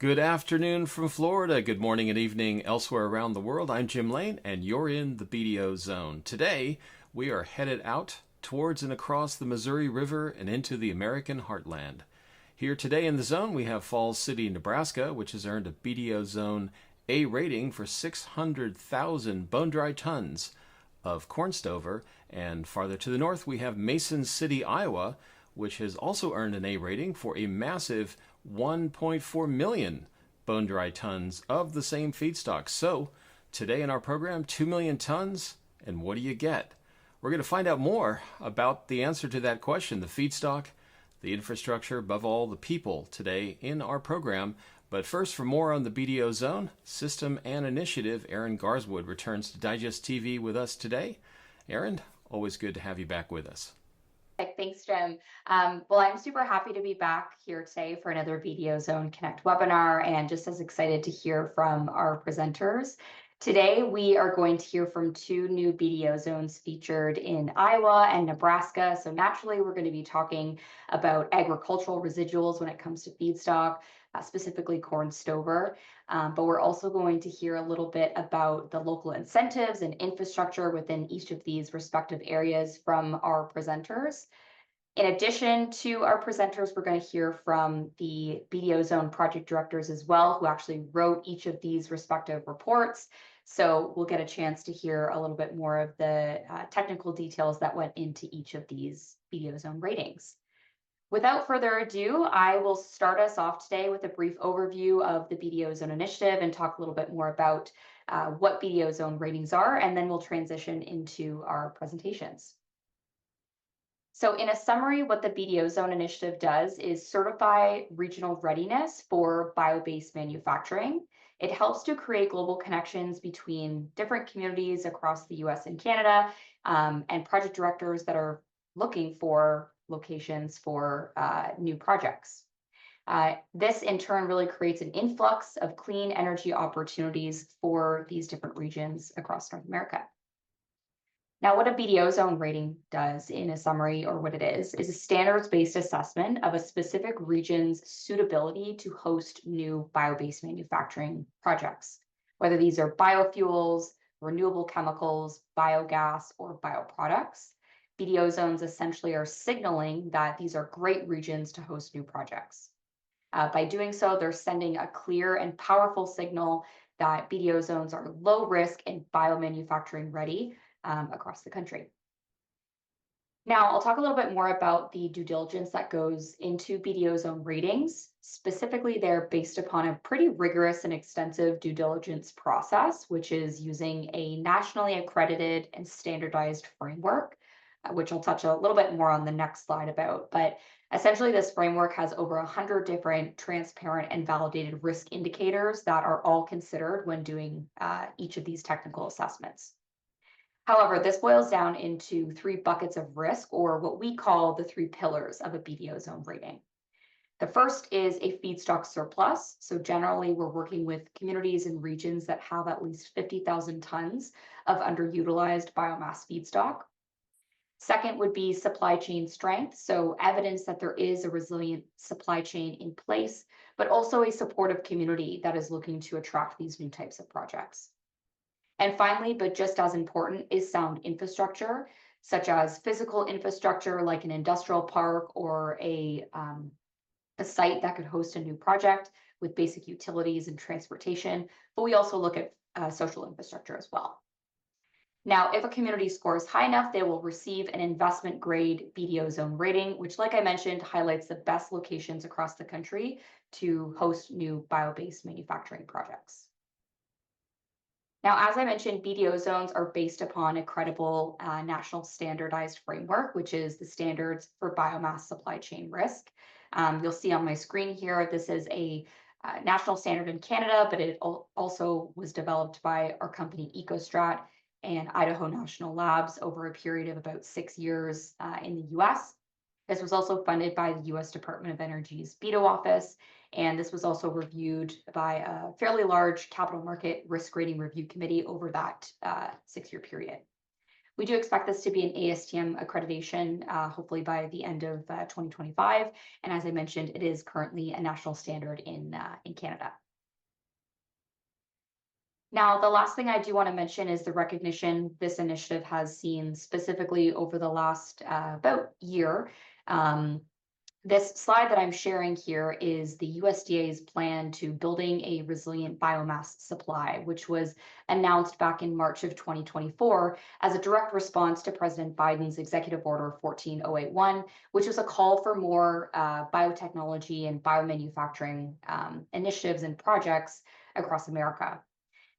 Good afternoon from Florida. Good morning and evening elsewhere around the world. I'm Jim Lane, and you're in the BDO zone. Today, we are headed out towards and across the Missouri River and into the American heartland. Here today in the zone, we have Falls City, Nebraska, which has earned a BDO Zone A rating for 600,000 bone-dry tons of corn stover. And farther to the north, we have Mason City, Iowa, which has also earned an A rating for a massive 1.4 million bone-dry tons of the same feedstock. So today in our program, 2 million tons, and what do you get? We're going to find out more about the answer to that question, the feedstock, the infrastructure, above all, the people today in our program. But first, for more on the BDO Zone, System and Initiative, Aaron Garswood returns to Digest TV with us today. Aaron, always good to have you back with us. Thanks, Jim. Well, I'm super happy to be back here today for another BDO Zone Connect webinar, and just as excited to hear from our presenters. Today, we are going to hear from two new BDO zones featured in Iowa and Nebraska. So naturally, we're going to be talking about agricultural residuals when it comes to feedstock, specifically corn stover. But we're also going to hear a little bit about the local incentives and infrastructure within each of these respective areas from our presenters. In addition to our presenters, we're going to hear from the BDO Zone project directors as well, who actually wrote each of these respective reports. So we'll get a chance to hear a little bit more of the technical details that went into each of these BDO Zone ratings. Without further ado, I will start us off today with a brief overview of the BDO Zone Initiative and talk a little bit more about what BDO Zone ratings are, and then we'll transition into our presentations. So in a summary, what the BDO Zone Initiative does is certify regional readiness for bio-based manufacturing. It helps to create global connections between different communities across the US and Canada, and project directors that are looking for locations for new projects. This in turn really creates an influx of clean energy opportunities for these different regions across North America. Now, what a BDO zone rating does in a summary, or what it is a standards-based assessment of a specific region's suitability to host new bio-based manufacturing projects, whether these are biofuels, renewable chemicals, biogas, or bioproducts. BDO zones essentially are signaling that these are great regions to host new projects. By doing so, they're sending a clear and powerful signal that BDO zones are low risk and biomanufacturing ready across the country. Now, I'll talk a little bit more about the due diligence that goes into BDO zone ratings. Specifically, they're based upon a pretty rigorous and extensive due diligence process, which is using a nationally accredited and standardized framework, which I'll touch a little bit more on the next slide about. But essentially, this framework has over 100 different transparent and validated risk indicators that are all considered when doing each of these technical assessments. However, this boils down into three buckets of risk, or what we call the three pillars of a BDO zone rating. The first is a feedstock surplus. So generally, we're working with communities and regions that have at least 50,000 tons of underutilized biomass feedstock. Second would be supply chain strength, so evidence that there is a resilient supply chain in place, but also a supportive community that is looking to attract these new types of projects. And finally, but just as important, is sound infrastructure, such as physical infrastructure like an industrial park or a site that could host a new project with basic utilities and transportation. But we also look at social infrastructure as well. Now, if a community scores high enough, they will receive an investment grade BDO zone rating, which, like I mentioned, highlights the best locations across the country to host new bio-based manufacturing projects. Now, as I mentioned, BDO zones are based upon a credible national standardized framework, which is the standards for biomass supply chain risk. You'll see on my screen here, this is a national standard in Canada, but it also was developed by our company EcoStrat and Idaho National Labs over a period of about 6 years in the US. This was also funded by the US Department of Energy's BDO office, and this was also reviewed by a fairly large capital market risk rating review committee over that 6-year period. We do expect this to be an ASTM accreditation, hopefully by the end of 2025. And as I mentioned, it is currently a national standard in Canada. Now, the last thing I do want to mention is the recognition this initiative has seen specifically over the last about year. This slide that I'm sharing here is the USDA's plan to building a resilient biomass supply, which was announced back in March of 2024 as a direct response to President Biden's Executive Order 14081, which was a call for more biotechnology and biomanufacturing initiatives and projects across America.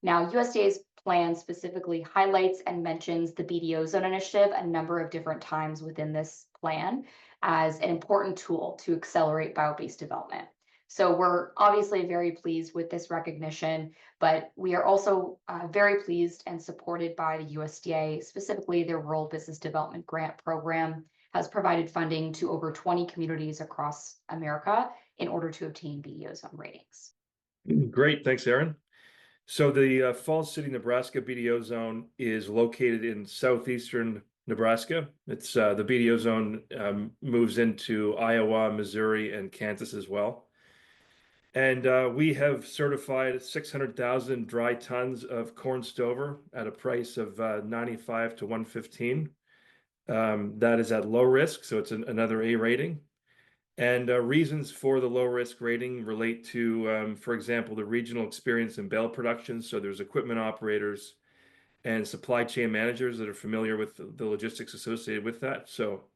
Now, USDA's plan specifically highlights and mentions the BDO zone initiative a number of different times within this plan as an important tool to accelerate bio-based development. So we're obviously very pleased with this recognition, but we are also very pleased and supported by the USDA, specifically their Rural Business Development Grant Program has provided funding to over 20 communities across America in order to obtain BDO zone ratings. Great, thanks, Aaron. So the Falls City, Nebraska BDO zone is located in southeastern Nebraska. It's the BDO zone moves into Iowa, Missouri, and Kansas as well. And we have certified 600,000 dry tons of corn stover at a price of 95 to 115. That is at low risk, so it's another A rating. And reasons for the low risk rating relate to, for example, the regional experience in bale production. So there's equipment operators and supply chain managers that are familiar with the logistics associated with that. So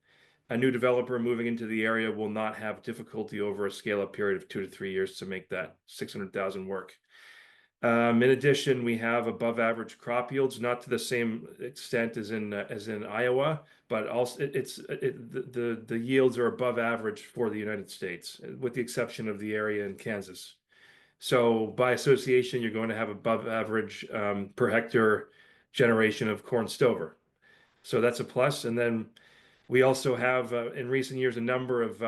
a new developer moving into the area will not have difficulty over a scale-up period of 2 to 3 years to make that 600,000 work. In addition, we have above average crop yields, not to the same extent as in Iowa, but also the yields are above average for the United States, with the exception of the area in Kansas. So by association, you're going to have above average per hectare generation of corn stover. So that's a plus. And then we also have in recent years a number of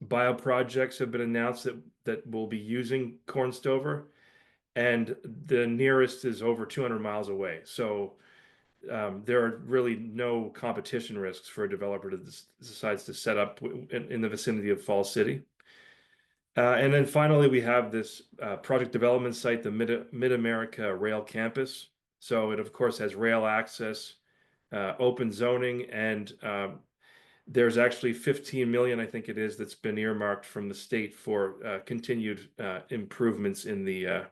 bio projects have been announced that will be using corn stover. And the nearest is over 200 miles away. So there are really no competition risks for a developer that decides to set up in the vicinity of Falls City. And then finally, we have this project development site, the Mid-America Rail Campus. So it, of course, has rail access, open zoning, and there's actually 15 million, I think it is, that's been earmarked from the state for continued improvements in the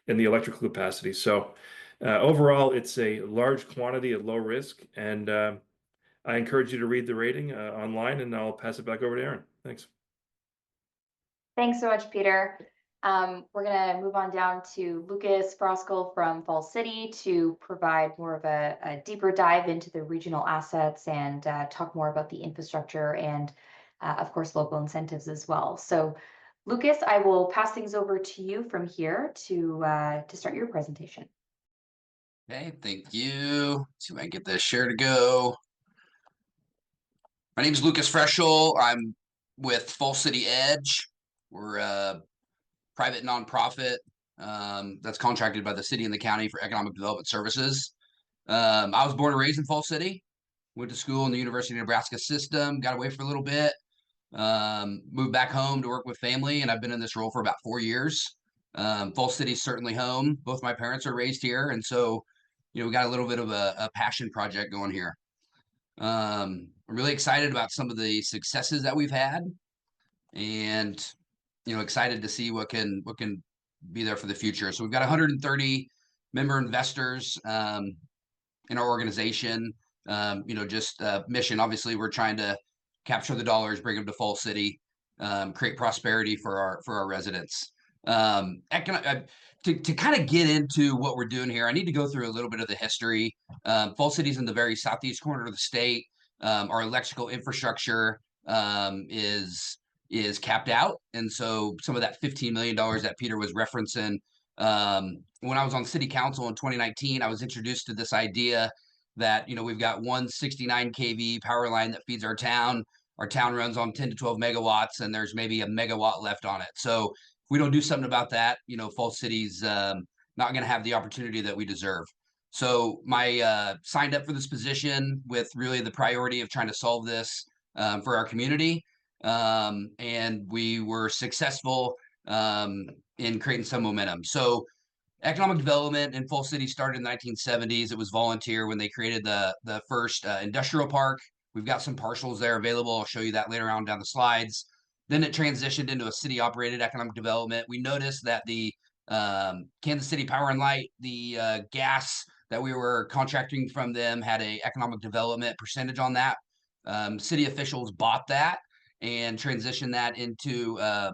electrical capacity. So overall, it's a large quantity at low risk. And I encourage you to read the rating online, and I'll pass it back over to Aaron. Thanks. Thanks so much, Peter. We're going to move on down to Lucas Froskel from Falls City to provide more of a deeper dive into the regional assets and talk more about the infrastructure and, of course, local incentives as well. So Lucas, I will pass things over to you from here to start your presentation. Okay, thank you. See if I can get this share to go. My name is Lucas Freschel. I'm with Falls City Edge. We're a private nonprofit that's contracted by the city and the county for economic development services. I was born and raised in Falls City. Went to school in the University of Nebraska system. Got away for a little bit. Moved back home to work with family, and I've been in this role for about 4 years. Falls City is certainly home. Both my parents are raised here, and so we got a little bit of a passion project going here. I'm really excited about some of the successes that we've had, and excited to see what can be there for the future. So we've got 130 member investors in our organization. Just mission. Obviously, we're trying to capture the dollars, bring them to Falls City, create prosperity for our residents. To kind of get into what we're doing here, I need to go through a little bit of the history. Falls City's in the very southeast corner of the state. Our electrical infrastructure is capped out, and so some of that $15 million that Peter was referencing. When I was on city council in 2019, I was introduced to this idea that we've got 169 kV power line that feeds our town. Our town runs on 10 to 12 megawatts, and there's maybe a megawatt left on it. So if we don't do something about that, Falls City's not going to have the opportunity that we deserve. So my signed up for this position with really the priority of trying to solve this for our community. And we were successful in creating some momentum. So economic development in Fall City started in the 1970s. It was volunteer when they created the first industrial park. We've got some parcels there available. I'll show you that later on down the slides. Then it transitioned into a city-operated economic development. We noticed that the Kansas City Power and Light, the gas that we were contracting from them, had a economic development percentage on that. City officials bought that and transitioned that into a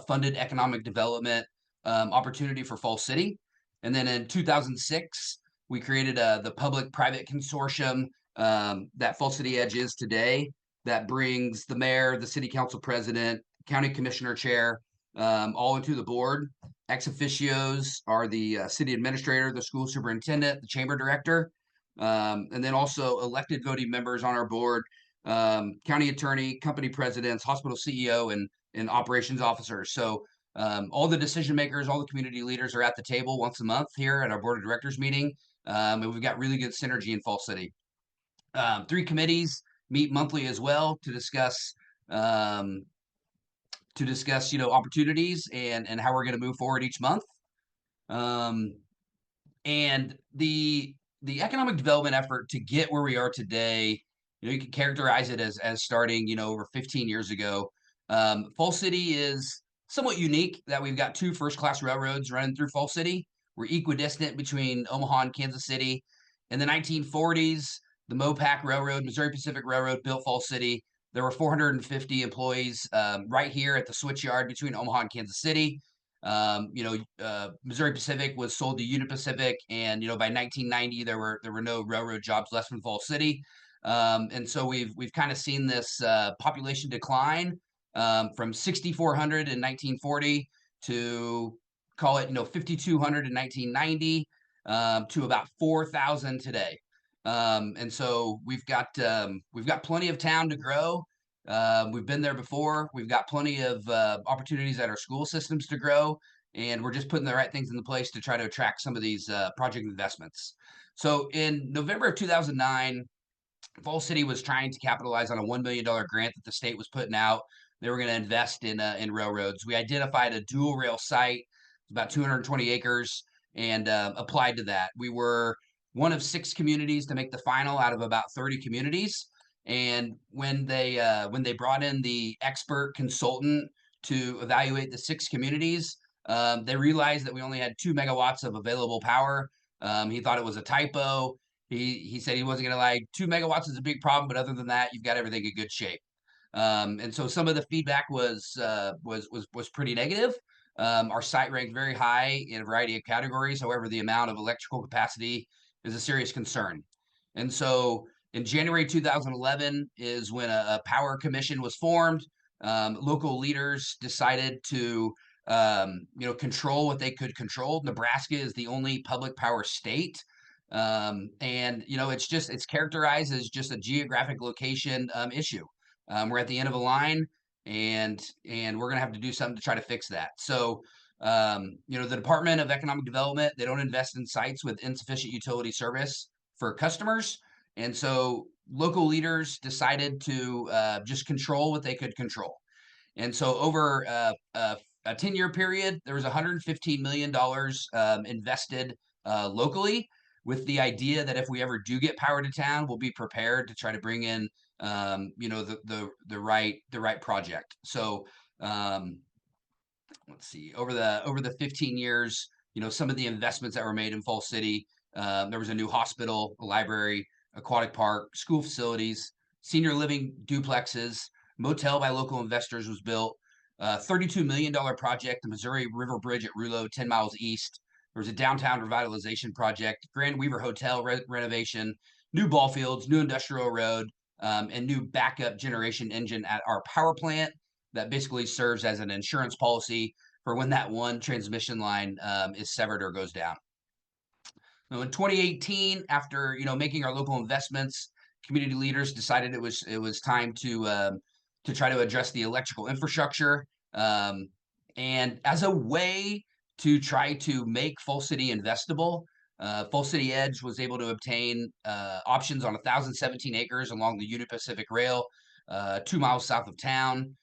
funded economic development opportunity for Fall City. And then in 2006, we created the public-private consortium that Fall City Edge is today, that brings the mayor, the city council president, county commissioner chair, all into the board. Ex officios are the city administrator, the school superintendent, the chamber director, and then also elected voting members on our board, county attorney, company presidents, hospital CEO, and operations officers. So all the decision makers, all the community leaders are at the table once a month here at our board of directors meeting. And we've got really good synergy in Fall City. 3 committees meet monthly as well to discuss opportunities and how we're going to move forward each month. And the economic development effort to get where we are today, you can characterize it as starting over 15 years ago. Fall City is somewhat unique that we've got 2 first-class railroads running through Fall City. We're equidistant between Omaha and Kansas City. In the 1940s, the Mopac Railroad, Missouri Pacific Railroad, built Fall City. There were 450 employees right here at the switch yard between Omaha and Kansas City. Missouri Pacific was sold to Union Pacific, and by 1990 there were no railroad jobs left in Fall City. And so we've kind of seen this population decline from 6,400 in 1940 to call it 5,200 in 1990 to about 4,000 today. And so we've got plenty of town to grow. We've been there before. We've got plenty of opportunities at our school systems to grow, and we're just putting the right things into place to try to attract some of these project investments. So in November of 2009, Fall City was trying to capitalize on a $1 million grant that the state was putting out. They were going to invest in railroads. We identified a dual rail site, about 220 acres, and applied to that. We were one of 6 communities to make the final out of about 30 communities. And when they brought in the expert consultant to evaluate the 6 communities, they realized that we only had 2 megawatts of available power. He thought it was a typo. He said he wasn't going to lie. 2 megawatts is a big problem, but other than that, you've got everything in good shape. And so some of the feedback was pretty negative. Our site ranked very high in a variety of categories. However, the amount of electrical capacity is a serious concern. And so in January 2011 is when a power commission was formed. Local leaders decided to control what they could control. Nebraska is the only public power state. And it's characterized as just a geographic location issue. We're at the end of a line, and we're gonna have to do something to try to fix that. So the Department of Economic Development, they don't invest in sites with insufficient utility service for customers, and so local leaders decided to just control what they could control. And so over a 10-year period, there was $115 million invested locally, with the idea that if we ever do get power to town, we'll be prepared to try to bring in the right project. So let's see, over the 15 years, some of the investments that were made in Fall City, there was a new hospital, a library, aquatic park, school facilities, senior living duplexes, motel by local investors was built, $32 million project, the Missouri River Bridge at Rulo, 10 miles east. There was a downtown revitalization project, Grand Weaver Hotel renovation, new ball fields, new industrial road, and new backup generation engine at our power plant that basically serves as an insurance policy for when that one transmission line is severed or goes down. Now, in 2018, after making our local investments, community leaders decided it was time to try to address the electrical infrastructure, and as a way to try to make Fall City investable, Full City Edge was able to obtain options on 1,017 acres along the Union Pacific Rail, 2 miles south of town.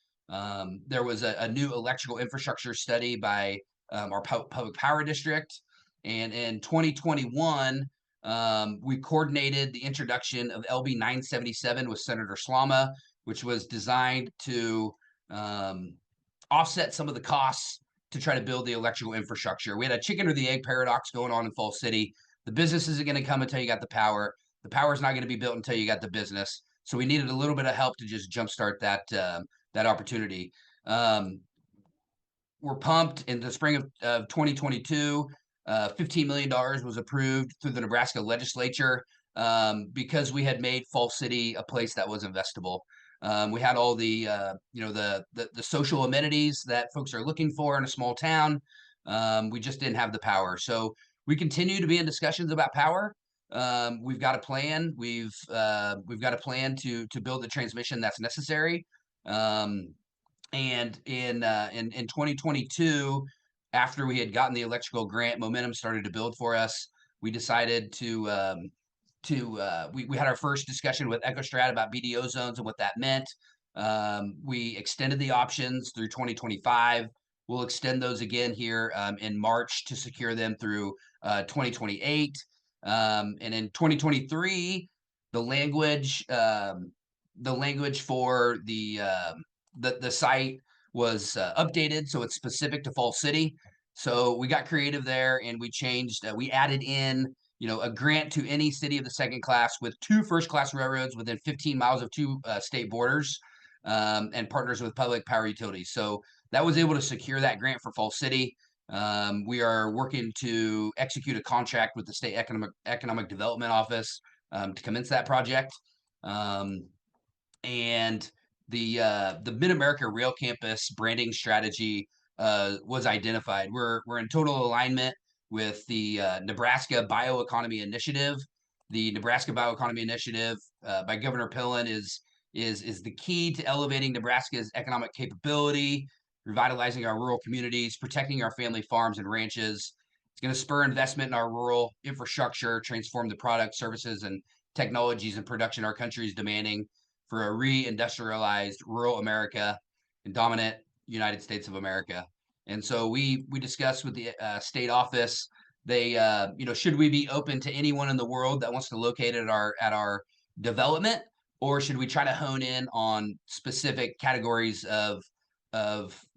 There was a new electrical infrastructure study by our public power district. And in 2021, we coordinated the introduction of LB 977 with Senator Slama, which was designed to offset some of the costs to try to build the electrical infrastructure. We had a chicken or the egg paradox going on in Falls City. The business isn't going to come until you got the power. The power is not going to be built until you got the business. So we needed a little bit of help to just jumpstart that opportunity. We're pumped in the spring of 2022. $15 million was approved through the Nebraska legislature because we had made Falls City a place that was investable. We had all the the social amenities that folks are looking for in a small town. We just didn't have the power. So we continue to be in discussions about power. We've got a plan. We've got a plan to build the transmission that's necessary. And in 2022, after we had gotten the electrical grant, momentum started to build for us. We decided to we had our first discussion with EcoStrat about BDO zones and what that meant. We extended the options through 2025. We'll extend those again here in March to secure them through 2028. And in 2023, the language for the site was updated, so it's specific to Falls City. So we got creative there, and we changed. We added in, a grant to any city of the second class with 2 first-class railroads within 15 miles of 2 state borders, and partners with public power utilities. So that was able to secure that grant for Falls City. We are working to execute a contract with the State Economic Development Office to commence that project. And the Mid-America Rail Campus branding strategy was identified. We're in total alignment with the Nebraska Bioeconomy Initiative. The Nebraska Bioeconomy Initiative by Governor Pillen is the key to elevating Nebraska's economic capability, revitalizing our rural communities, protecting our family farms and ranches. It's going to spur investment in our rural infrastructure, transform the products, services, and technologies and production our country is demanding for a re-industrialized rural America and dominant United States of America. And so we discussed with the state office, they should we be open to anyone in the world that wants to locate at our development, or should we try to hone in on specific categories of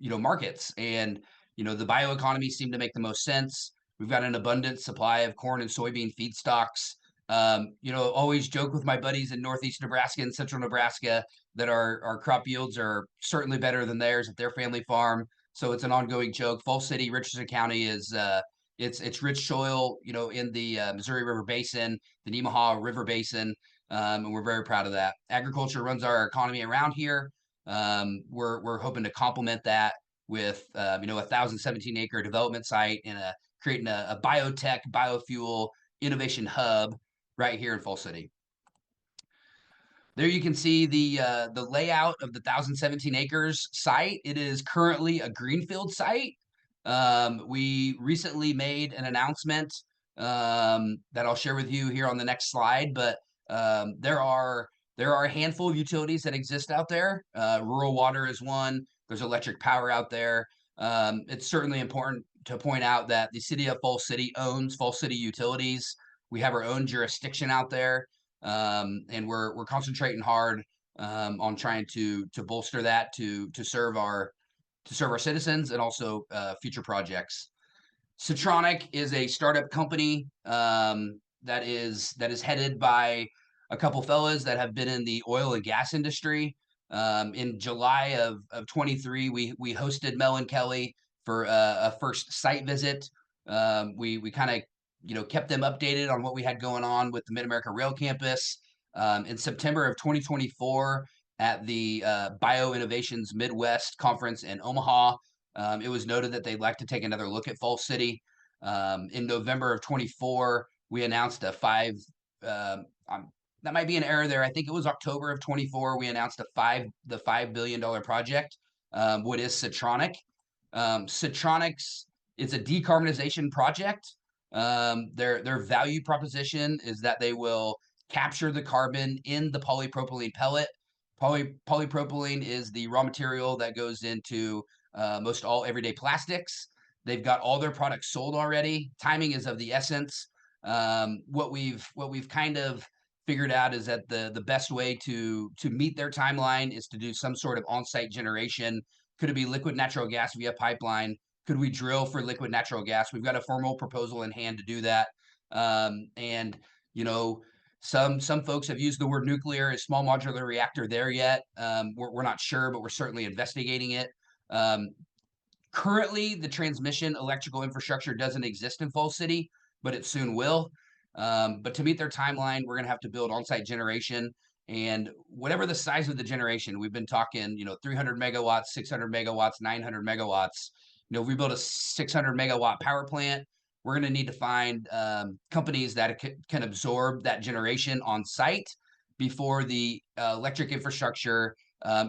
markets? And the bioeconomy seemed to make the most sense. We've got an abundant supply of corn and soybean feedstocks. Always joke with my buddies in Northeast Nebraska and Central Nebraska that our crop yields are certainly better than theirs at their family farm. So it's an ongoing joke. Falls City, Richardson County is it's rich soil, in the Missouri River Basin, the Nemaha River Basin, and we're very proud of that. Agriculture runs our economy around here. We're hoping to complement that with 1,017 acre development site and creating a biotech biofuel innovation hub right here in Falls City. There you can see the layout of the 1,017 acres site. It is currently a greenfield site. We recently made an announcement that I'll share with you here on the next slide, but there are a handful of utilities that exist out there. Rural water is one. There's electric power out there. It's certainly important to point out that the city of Falls City owns Falls City Utilities. We have our own jurisdiction out there, and we're concentrating hard on trying to bolster that to serve our citizens and also future projects. Citronic is a startup company that is headed by a couple fellas that have been in the oil and gas industry. In July of 23, we hosted Mel and Kelly for a first site visit. We kind of kept them updated on what we had going on with the Mid-America Rail Campus. In September of 2024, at the Bioinnovations Midwest Conference in Omaha, it was noted that they'd like to take another look at Falls City. In November of 24, we announced a that might be an error there. I think it was October of 24. We announced the $5 billion project. What is Citronic? Citronics is a decarbonization project Their value proposition is that they will capture the carbon in the polypropylene pellet. Polypropylene is the raw material that goes into most all everyday plastics. They've got all their products sold already. Timing is of the essence. What we've kind of figured out is that the best way to meet their timeline is to do some sort of on-site generation. Could it be liquid natural gas via pipeline? Could we drill for liquid natural gas? We've got a formal proposal in hand to do that. And you know, some folks have used the word nuclear. Is small modular reactor there yet? We're not sure, but we're certainly investigating it. Currently, the transmission electrical infrastructure doesn't exist in Falls City, but it soon will. But to meet their timeline, we're going to have to build on-site generation. And whatever the size of the generation, we've been talking, 300 megawatts, 600 megawatts, 900 megawatts. If we build a 600 megawatt power plant, we're going to need to find companies that can absorb that generation on site before the electric infrastructure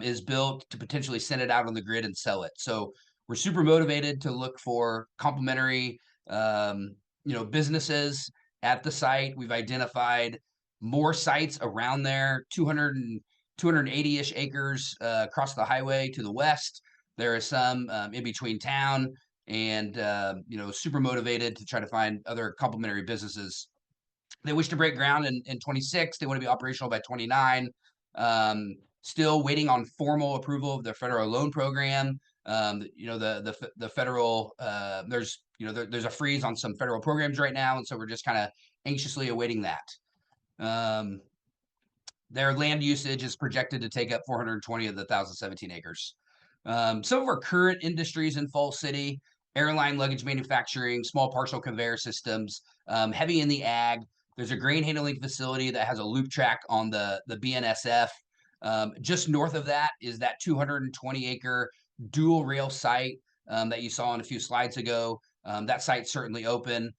is built to potentially send it out on the grid and sell it. So we're super motivated to look for complementary, businesses at the site. We've identified more sites around there, 280-ish acres across the highway to the west. There is some in between town, and super motivated to try to find other complementary businesses. They wish to break ground in 26. They want to be operational by 29. Still waiting on formal approval of the federal loan program. The federal there's a freeze on some federal programs right now, and so we're just kind of anxiously awaiting that. Their land usage is projected to take up 420 of the 1,017 acres. Some of our current industries in Falls City: airline luggage manufacturing, small parcel conveyor systems, heavy in the ag. There's a grain handling facility that has a loop track on the BNSF. Just north of that is that 220-acre dual rail site that you saw in a few slides ago. That site's certainly open.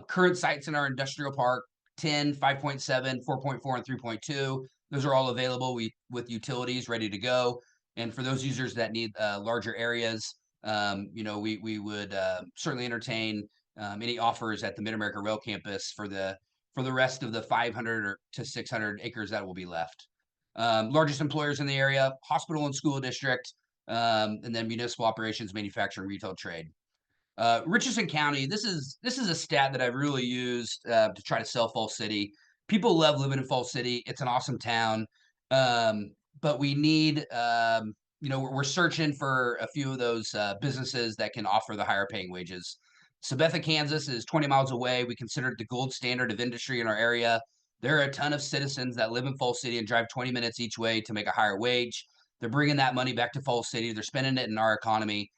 Current sites in our industrial park: 10, 5.7, 4.4, and 3.2. Those are all available with utilities ready to go. And for those users that need larger areas, we would certainly entertain any offers at the Mid-America Rail Campus for the rest of the 500 to 600 acres that will be left. Largest employers in the area: hospital and school district, and then municipal operations, manufacturing, retail, trade. Richardson County, this is a stat that I've really used to try to sell Falls City. People love living in Falls City. It's an awesome town. But we need, we're searching for a few of those businesses that can offer the higher paying wages. Sabetha, Kansas is 20 miles away. We consider it the gold standard of industry in our area. There are a ton of citizens that live in Falls City and drive 20 minutes each way to make a higher wage. They're bringing that money back to Falls City. They're spending it in our economy.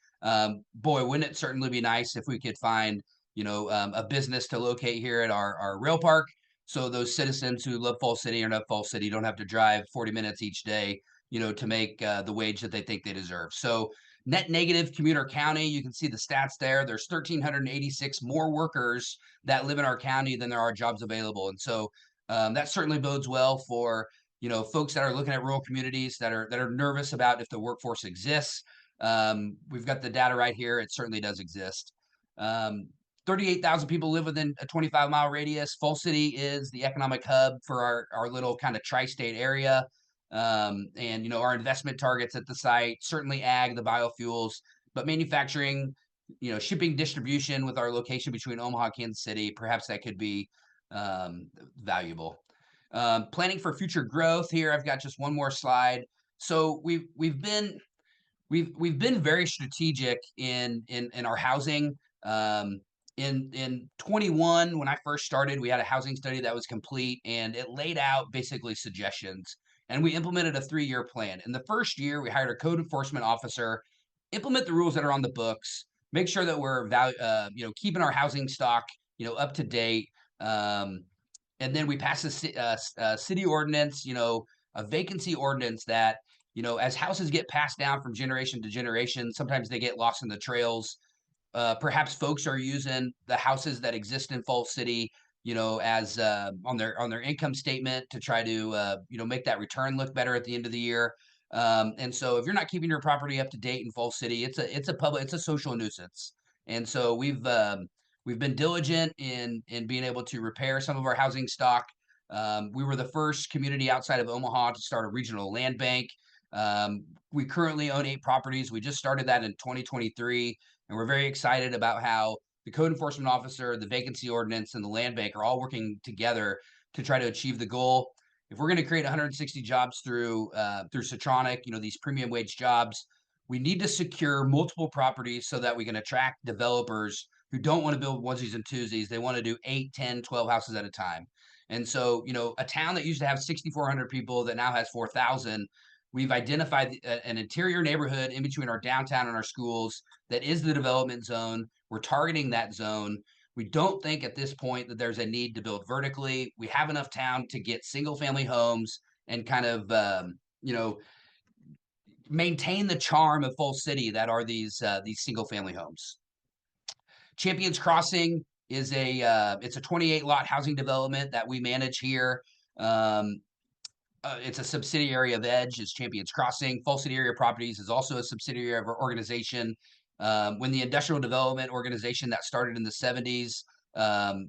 Boy, wouldn't it certainly be nice if we could find, a business to locate here at our rail park, so those citizens who love Falls City or not Falls City don't have to drive 40 minutes each day, to make the wage that they think they deserve. So net negative commuter county, you can see the stats there. There's 1,386 more workers that live in our county than there are jobs available. And so that certainly bodes well for, folks that are looking at rural communities that are nervous about if the workforce exists. We've got the data right here. It certainly does exist. 38,000 people live within a 25-mile radius. Falls City is the economic hub for our little kind of tri-state area. And our investment targets at the site: certainly ag, the biofuels, but manufacturing, shipping, distribution. With our location between Omaha and Kansas City, perhaps that could be valuable. Planning for future growth. Here I've got just one more slide. So we've been very strategic in our housing. In 21, when I first started, we had a housing study that was complete, and it laid out basically suggestions. And we implemented a 3-year plan. In the first year, we hired a code enforcement officer, implement the rules that are on the books, make sure that we're keeping our housing stock up to date. And then we passed a city ordinance, a vacancy ordinance that, as houses get passed down from generation to generation, sometimes they get lost in the trails. Perhaps folks are using the houses that exist in Falls City, as on their income statement to try to make that return look better at the end of the year. And so if you're not keeping your property up to date in Falls City, it's a social nuisance. And so we've We've been diligent in being able to repair some of our housing stock. We were the first community outside of Omaha to start a regional land bank. We currently own 8 properties. We just started that in 2023, and we're very excited about how the code enforcement officer, the vacancy ordinance, and the land bank are all working together to try to achieve the goal. If we're going to create 160 jobs through Citronic, these premium wage jobs, we need to secure multiple properties so that we can attract developers who don't want to build onesies and twosies. They want to do 8, 10, 12 houses at a time. And so, a town that used to have 6,400 people that now has 4,000, we've identified an interior neighborhood in between our downtown and our schools that is the development zone. We're targeting that zone. We don't think at this point that there's a need to build vertically. We have enough town to get single family homes and kind of, maintain the charm of Full City that are these single family homes. Champions Crossing is it's a 28 lot housing development that we manage here. It's a subsidiary of Edge, is Champions Crossing. Full City Area Properties is also a subsidiary of our organization. When the industrial development organization that started in the 70s,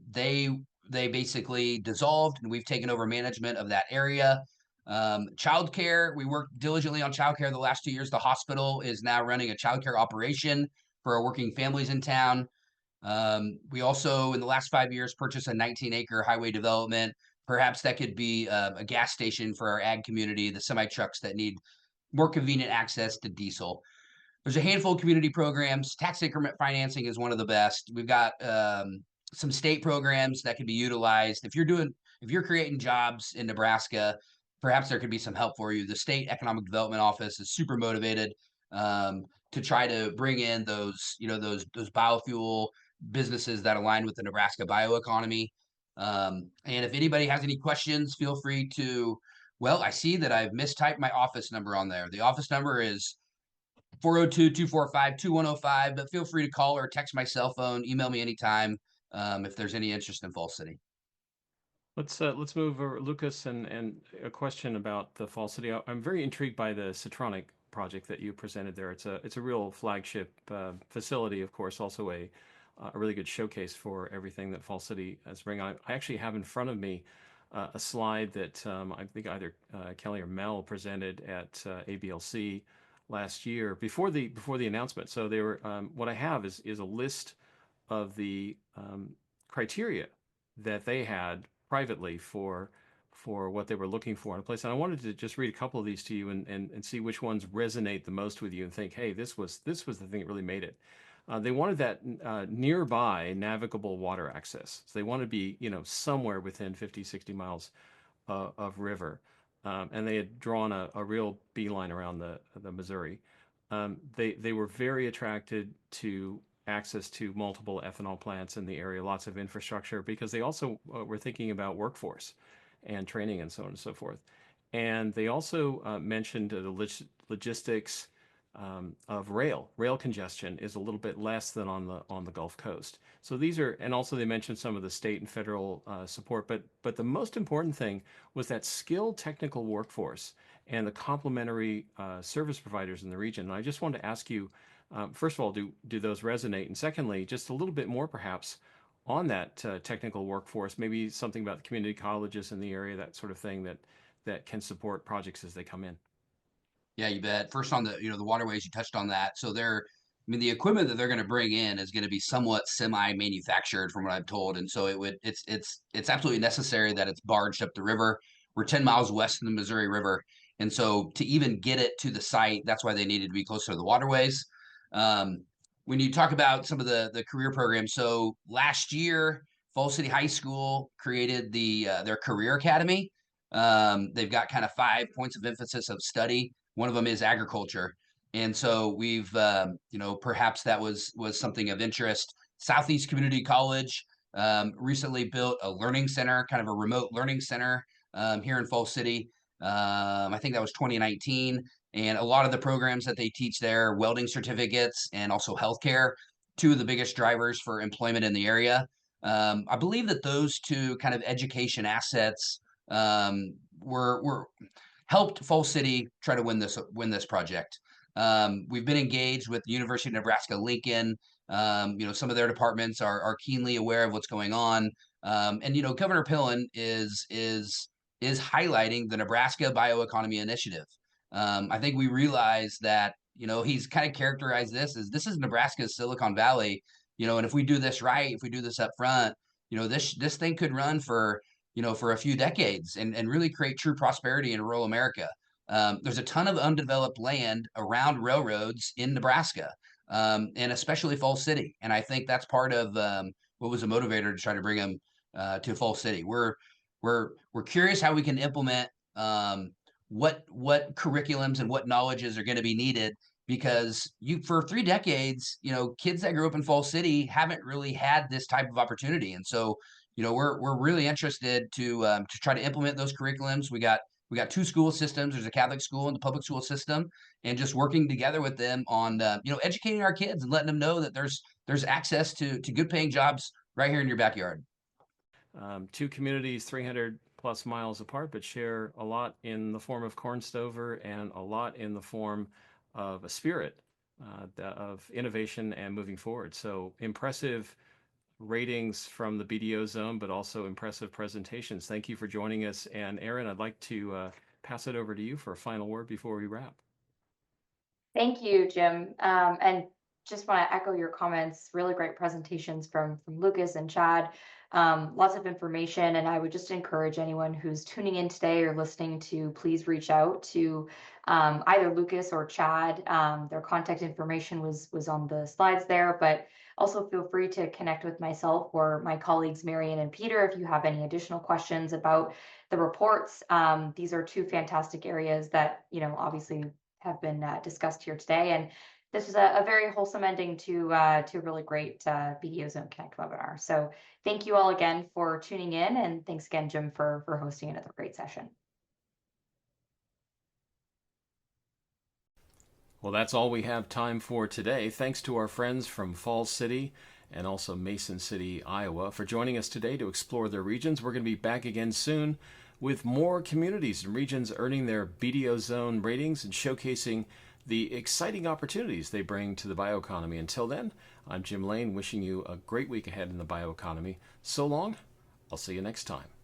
they basically dissolved, and we've taken over management of that area. Childcare, we worked diligently on childcare the last 2 years. The hospital is now running a childcare operation for our working families in town. We also, in the last 5 years, purchased a 19-acre highway development. Perhaps that could be a gas station for our ag community, the semi trucks that need more convenient access to diesel. There's a handful of community programs. Tax increment financing is one of the best. We've got some state programs that can be utilized. If you're creating jobs in Nebraska, perhaps there could be some help for you. The State Economic Development Office is super motivated to try to bring in those biofuel businesses that align with the Nebraska bioeconomy. And if anybody has any questions, feel free to, I see that I've mistyped my office number on there. The office number is 402-245-2105, but feel free to call or text my cell phone, email me anytime if there's any interest in Falls City. Let's move over, Lucas, and a question about the Falls City. I'm very intrigued by the Citronic project that you presented there. It's a real flagship facility, of course, also a really good showcase for everything that Falls City is bringing. I actually have in front of me a slide that I think either Kelly or Mel presented at ABLC last year before the announcement. So they were what I have is a list of the criteria that they had privately for what they were looking for in a place. And I wanted to just read a couple of these to you and see which ones resonate the most with you and think, hey, this was the thing that really made it. They wanted that nearby navigable water access. So they wanted to be, somewhere within 50, 60 miles of river. And they had drawn a real beeline around the Missouri. They were very attracted to access to multiple ethanol plants in the area, lots of infrastructure, because they also were thinking about workforce and training and so on and so forth. And they also mentioned the logistics of rail. Rail congestion is a little bit less than on the Gulf Coast. So these are, and also they mentioned some of the state and federal support. But the most important thing was that skilled technical workforce and the complementary service providers in the region. And I just wanted to ask you, first of all, do those resonate? And secondly, just a little bit more perhaps on that technical workforce, maybe something about the community colleges in the area, that sort of thing that can support projects as they come in. Yeah, you bet. First on the waterways, you touched on that. So the equipment that they're going to bring in is going to be somewhat semi-manufactured from what I've told. And so it's absolutely necessary that it's barged up the river. We're 10 miles west of the Missouri River. And so to even get it to the site, that's why they needed to be closer to the waterways. When you talk about some of the career programs, so last year, Falls City High School created their career academy. They've got kind of 5 points of emphasis of study. One of them is agriculture. And so we've, perhaps that was something of interest. Southeast Community College recently built a learning center, kind of a remote learning center here in Falls City. I think that was 2019. And a lot of the programs that they teach there, welding certificates and also healthcare, 2 of the biggest drivers for employment in the area. I believe that those 2 kind of education assets were helped Falls City try to win this project. We've been engaged with the University of Nebraska Lincoln Some of their departments are keenly aware of what's going on. And Governor Pillen is highlighting the Nebraska Bioeconomy Initiative. I think we realize that he's kind of characterized this is Nebraska's Silicon Valley. And if we do this right, if we do this up front, this thing could run for a few decades and really create true prosperity in rural America. There's a ton of undeveloped land around railroads in Nebraska, and especially Falls City. And I think that's part of what was a motivator to try to bring them to Falls City. We're curious how we can implement what curriculums and what knowledges are going to be needed, because for 3 decades, kids that grew up in Falls City haven't really had this type of opportunity. And so, we're really interested to try to implement those curriculums. We got 2 school systems. There's a Catholic school and the public school system, and just working together with them on educating our kids and letting them know that there's access to good paying jobs right here in your backyard. 2 communities 300 plus miles apart, but share a lot in the form of corn stover and a lot in the form of a spirit of innovation and moving forward. So impressive ratings from the BDO zone, but also impressive presentations. Thank you for joining us. And Aaron, I'd like to pass it over to you for a final word before we wrap. Thank you, Jim. And just want to echo your comments. Really great presentations from Lucas and Chad. Lots of information, and I would just encourage anyone who's tuning in today or listening to please reach out to either Lucas or Chad. Their contact information was on the slides there, but also feel free to connect with myself or my colleagues Marion and Peter if you have any additional questions about the reports. These are 2 fantastic areas that obviously have been discussed here today, and this was a very wholesome ending to a really great BDO Zone Connect webinar. So thank you all again for tuning in, and thanks again, Jim, for hosting another great session. Well, that's all we have time for today. Thanks to our friends from Falls City and also Mason City, Iowa, for joining us today to explore their regions. We're going to be back again soon with more communities and regions earning their BDO zone ratings and showcasing the exciting opportunities they bring to the bioeconomy. Until then, I'm Jim Lane, wishing you a great week ahead in the bioeconomy. So long. I'll see you next time.